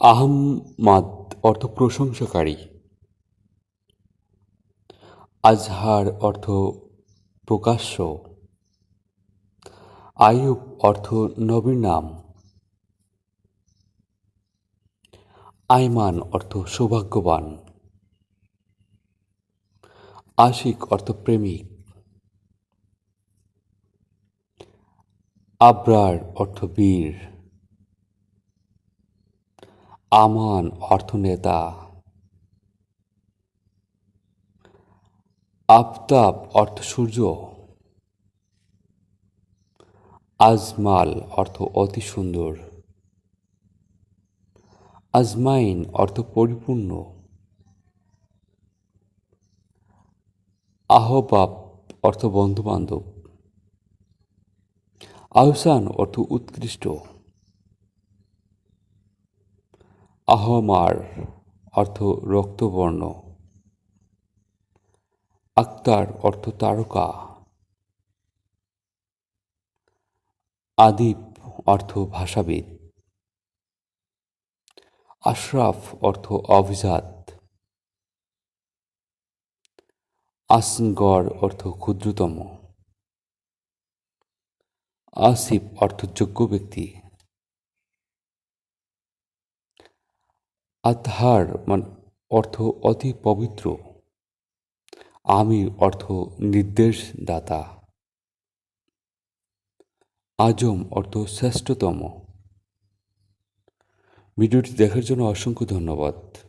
আহমাদ অর্থ প্রশংসাকারী। আজহার অর্থ প্রকাশ্য। আইয়ুব অর্থ নবীর নাম। আইমান অর্থ সৌভাগ্যবান। আশিক অর্থ প্রেমিক। আবরার অর্থ বীর। আমান অর্থ নেতা। আফতাব অর্থ সূর্য। আজমাল অর্থ অতি সুন্দর। আজমাইন অর্থ পরিপূর্ণ। আহবাব অর্থ বন্ধুবান্ধব। আহসান অর্থ উৎকৃষ্ট। আহমার অর্থ রক্তবর্ণ। আক্তার অর্থ তারকা। আদিব অর্থ ভাষাবিদ। আশরাফ অর্থ অভিজাত। আসগর অর্থ ক্ষুদ্রতম। আসিফ অর্থ যোগ্য ব্যক্তি। আতহার অর্থ অতি পবিত্র। আমির অর্থ নির্দেশদাতা। আজম অর্থ শ্রেষ্ঠতম। ভিডিওটি দেখার জন্য অসংখ্য ধন্যবাদ।